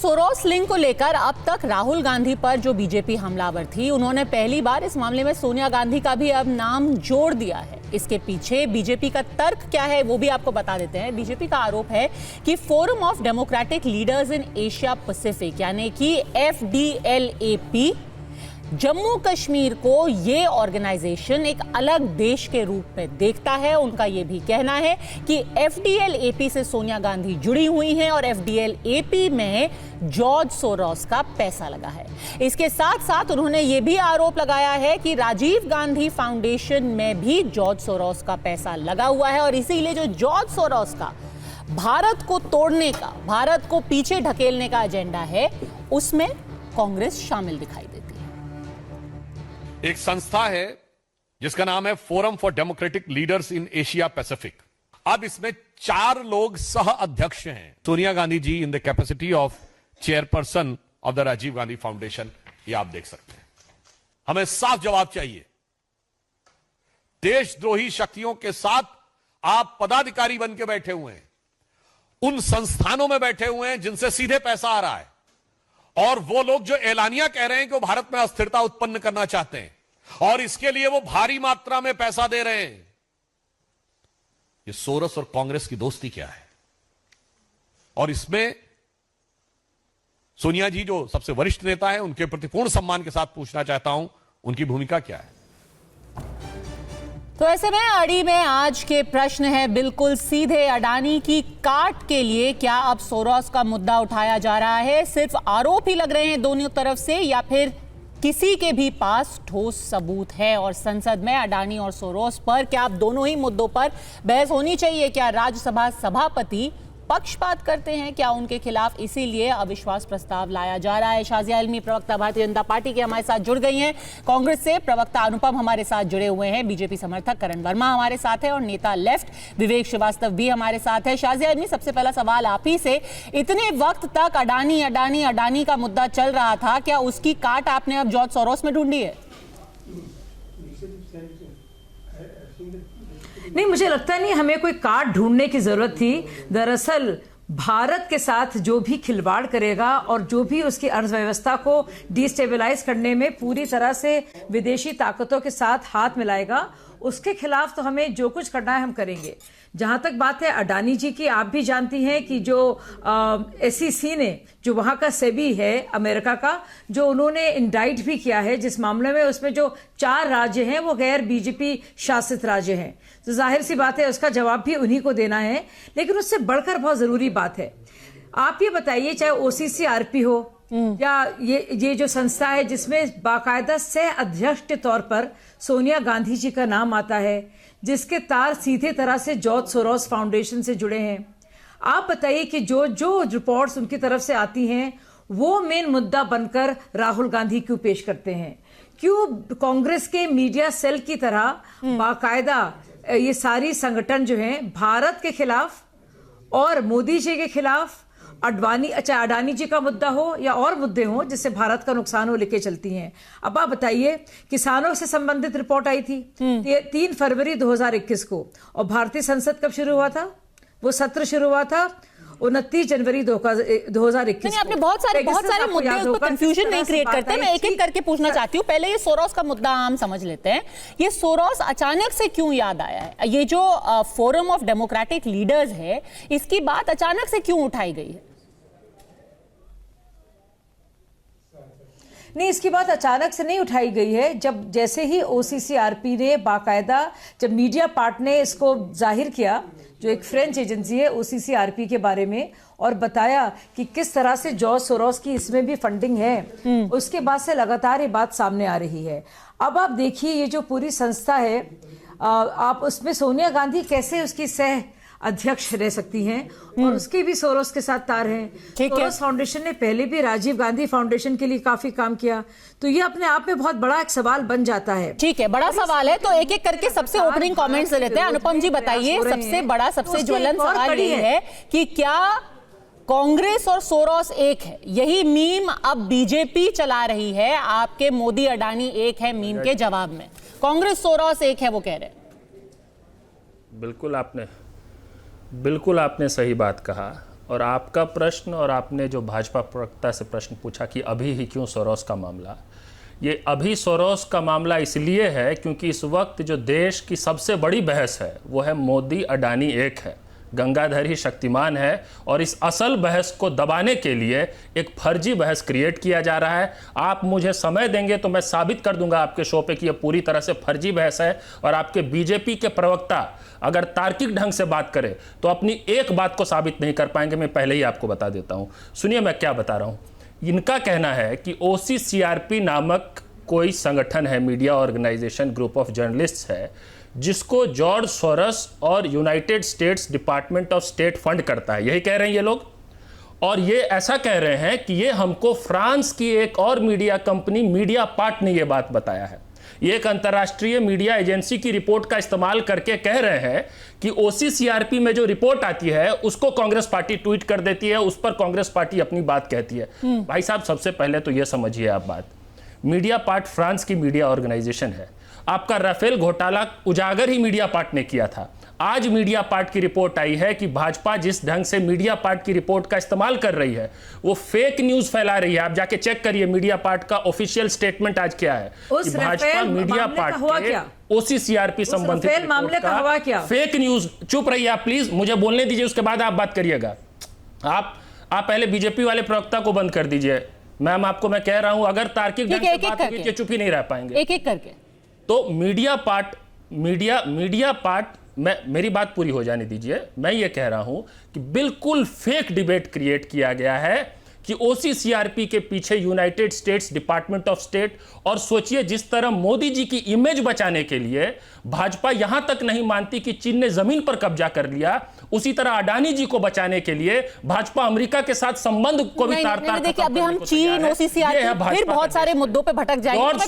Soros link को लेकर अब तक राहुल गांधी पर जो बीजेपी हमलावर थी, उन्होंने पहली बार इस मामले में सोनिया गांधी का भी अब नाम जोड़ दिया है। इसके पीछे बीजेपी का तर्क क्या है वो भी आपको बता देते हैं। बीजेपी का आरोप है कि forum of democratic Leaders in Asia Pacific यानी कि FDLAP जम्मू कश्मीर को ये ऑर्गेनाइजेशन एक अलग देश के रूप में देखता है। उनका ये भी कहना है कि FDLAP से सोनिया गांधी जुड़ी हुई हैं और FDLAP में जॉर्ज सोरोस का पैसा लगा है। इसके साथ साथ उन्होंने ये भी आरोप लगाया है कि राजीव गांधी फाउंडेशन में भी जॉर्ज सोरोस का पैसा लगा हुआ है और इसीलिए जो जॉर्ज सोरोस का भारत को तोड़ने का, भारत को पीछे ढकेलने का एजेंडा है, उसमें कांग्रेस शामिल दिखाई देती है। एक संस्था है जिसका नाम है Forum for Democratic Leaders in Asia Pacific. अब इसमें 4 लोग सह अध्यक्ष हैं। Sonia Gandhi ji in the capacity of chairperson of the Rajiv Gandhi Foundation, ये आप देख सकते हैं। हमें साफ जवाब चाहिए। देशद्रोही शक्तियों के साथ आप पदाधिकारी बन के बैठे हुए हैं, उन संस्थानों में बैठे हुए हैं जिनसे सीधे पैसा आ रहा है, और वो लोग जो एलानिया कह रहे हैं कि वो भारत में अस्थिरता उत्पन्न करना चाहते हैं और इसके लिए वो भारी मात्रा में पैसा दे रहे हैं। ये सोरोस और कांग्रेस की दोस्ती क्या है? और इसमें सोनिया जी जो सबसे वरिष्ठ नेता है, उनके प्रति पूर्ण सम्मान के साथ पूछना चाहता हूं, उनकी भूमिका क्या है? तो ऐसे में अड़ी में आज के प्रश्न है बिल्कुल सीधे। अडानी की काट के लिए क्या अब सोरोस का मुद्दा उठाया जा रहा है? सिर्फ आरोप ही लग रहे हैं दोनों तरफ से, या फिर किसी के भी पास ठोस सबूत है? और संसद में अडानी और सोरोस पर क्या अब दोनों ही मुद्दों पर बहस होनी चाहिए? क्या राज्यसभा सभापति पक्षपात करते हैं? क्या उनके खिलाफ इसीलिए अविश्वास प्रस्ताव लाया जा रहा है? शाजिया इल्मी प्रवक्ता भारतीय जनता पार्टी के हमारे साथ जुड़ गई हैं। कांग्रेस से प्रवक्ता अनुपम हमारे साथ जुड़े हुए हैं। बीजेपी समर्थक करण वर्मा हमारे साथ है और नेता लेफ्ट विवेक श्रीवास्तव भी हमारे साथ है। शाजिया इल्मी, सबसे पहला सवाल आप ही से। इतने वक्त तक अडानी अडानी अडानी का मुद्दा चल रहा था, क्या उसकी काट आपने अब जॉर्ज सोरोस में ढूंढी है? नहीं, मुझे लगता नहीं हमें कोई काट ढूंढने की जरूरत थी। दरअसल भारत के साथ जो भी खिलवाड़ करेगा और जो भी उसकी अर्थव्यवस्था को डिस्टेबलाइज करने में पूरी तरह से विदेशी ताकतों के साथ हाथ मिलाएगा, उसके खिलाफ तो हमें जो कुछ करना है हम करेंगे। जहां तक बात है अडानी जी की, आप भी जानती हैं कि जो SEC ने, जो वहां का सेबी है अमेरिका का, जो उन्होंने इंडाइट भी किया है जिस मामले में, उसमें जो 4 राज्य हैं वो गैर बीजेपी शासित राज्य हैं, तो जाहिर सी बात है उसका जवाब भी उन्हीं को देना है। लेकिन उससे बढ़कर बहुत जरूरी बात है, आप ये बताइए, चाहे OCCRP हो या ये जो संस्था है जिसमें बाकायदा सह अध्यक्ष के तौर पर सोनिया गांधी जी का नाम आता है, जिसके तार सीधे तरह से जॉर्ज सोरोस फाउंडेशन से जुड़े हैं, आप बताइए कि जो जो रिपोर्ट्स उनकी तरफ से आती हैं वो मेन मुद्दा बनकर राहुल गांधी क्यों पेश करते हैं? क्यों कांग्रेस के मीडिया सेल की तरह बाकायदा ये सारी संगठन जो हैं भारत के खिलाफ और मोदी जी के खिलाफ, अडानी जी का मुद्दा हो या और मुद्दे हो जिससे भारत का नुकसान हो, लेके चलती हैं? अब आप बताइए, किसानों से संबंधित रिपोर्ट आई थी 3 फरवरी 2021 को, और भारतीय संसद कब शुरू हुआ था? वो सत्र शुरू हुआ था 29 जनवरी 2021। आपने बहुत सारे मुद्दे, उसको कंफ्यूजन नहीं क्रिएट करते। मैं एक एक करके पूछना चाहती हूँ। पहले ये सोरोस का मुद्दा हम समझ लेते हैं। ये सोरोस अचानक से क्यों याद आया है? ये जो फोरम ऑफ डेमोक्रेटिक लीडर्स है, इसकी बात अचानक से क्यों उठाई गई है? नहीं, इसकी बात अचानक से नहीं उठाई गई है। जब जैसे ही OCCRP ने बाकायदा, जब मीडिया पार्ट ने इसको जाहिर किया, जो एक फ्रेंच एजेंसी है OCCRP के बारे में, और बताया कि किस तरह से जॉर्ज सोरोस की इसमें भी फंडिंग है, उसके बाद से लगातार ये बात सामने आ रही है। अब आप देखिए, ये जो पूरी संस्था है, आप उसमें सोनिया गांधी कैसे उसकी सह अध्यक्ष रह सकती हैं, और उसके भी सोरोस के साथ तार हैं। सोरोस फाउंडेशन ने पहले भी राजीव गांधी फाउंडेशन के लिए काफी काम किया, तो ये अपने आप में बहुत बड़ा एक सवाल बन जाता है। ठीक है, बड़ा सवाल है, तो एक एक करके सबसे ओपनिंग कमेंट्स लेते हैं। अनुपम जी बताइए, सबसे बड़ा, सबसे ज्वलंत सवाल ये है कि क्या कांग्रेस और सोरोस एक है? यही मीम अब बीजेपी चला रही है, आपके मोदी अडानी एक है मीम के जवाब में। कांग्रेस सोरोस एक है वो कह रहे हैं। बिल्कुल आपने सही बात कहा। और आपका प्रश्न और आपने जो भाजपा प्रवक्ता से प्रश्न पूछा कि अभी ही क्यों सोरोस का मामला, ये अभी सोरोस का मामला इसलिए है क्योंकि इस वक्त जो देश की सबसे बड़ी बहस है वो है मोदी अडानी एक है, गंगाधर ही शक्तिमान है, और इस असल बहस को दबाने के लिए एक फर्जी बहस क्रिएट किया जा रहा है। आप मुझे समय देंगे तो मैं साबित कर दूंगा आपके शो पे कि यह पूरी तरह से फर्जी बहस है। और आपके बीजेपी के प्रवक्ता अगर तार्किक ढंग से बात करें तो अपनी एक बात को साबित नहीं कर पाएंगे। मैं पहले ही आपको बता देता हूं, सुनिए मैं क्या बता रहा हूं। इनका कहना है कि OCCRP नामक कोई संगठन है, media organisation, group of journalists है, जिसको जॉर्ज सोरोस और United States department of state fund करता है। यही कह रहे हैं ये लोग। और ये ऐसा कह रहे हैं कि ये हमको फ्रांस की एक और मीडिया कंपनी मीडिया पार्ट ने ये बात बताया है। ये एक अंतर्राष्ट्रीय मीडिया एजेंसी की रिपोर्ट का इस्तेमाल करके कह रहे हैं कि OCCRP में जो रिपोर्ट आती है उसको कांग्रेस पार्टी ट्वीट कर देती है, उस पर कांग्रेस पार्टी अपनी बात कहती है। भाई साहब, सबसे पहले तो ये समझिए आप बात, मीडिया पार्ट फ्रांस की मीडिया ऑर्गेनाइजेशन है। आपका राफेल घोटाला उजागर ही मीडिया पार्ट ने किया था। आज मीडिया पार्ट की रिपोर्ट आई है कि भाजपा जिस ढंग से मीडिया पार्ट की रिपोर्ट का इस्तेमाल कर रही है वो फेक न्यूज फैला रही है। आप जाके चेक करिए मीडिया पार्ट का ऑफिशियल स्टेटमेंट आज क्या है कि भाजपा मीडिया पार्ट के OCCRP संबंधित मामले का हुआ क्या? Fake news. चुप रहिए आप प्लीज, मुझे बोलने दीजिए, उसके बाद आप बात करिएगा। आप पहले बीजेपी वाले प्रवक्ता को बंद कर दीजिए। मैम आपको मैं कह रहा हूं, अगर तार्किक ढंग से बात होगी तो चुप ही नहीं रह पाएंगे। एक एक करके तो मीडिया पार्ट मेरी बात पूरी हो जाने दीजिए। मैं ये कह रहा हूं कि बिल्कुल फेक डिबेट क्रिएट किया गया है कि OCCRP के पीछे United States department of state, और सोचिए जिस तरह मोदी जी की इमेज बचाने के लिए भाजपा यहां तक नहीं मानती कि चीन ने जमीन पर कब्जा कर लिया, उसी तरह अडानी जी को बचाने के लिए भाजपा अमेरिका के साथ संबंध को भी तार-तार देखिए, अभी हम चीन, OCCRP फिर बहुत सारे मुद्दों पे भटक जाएंगे।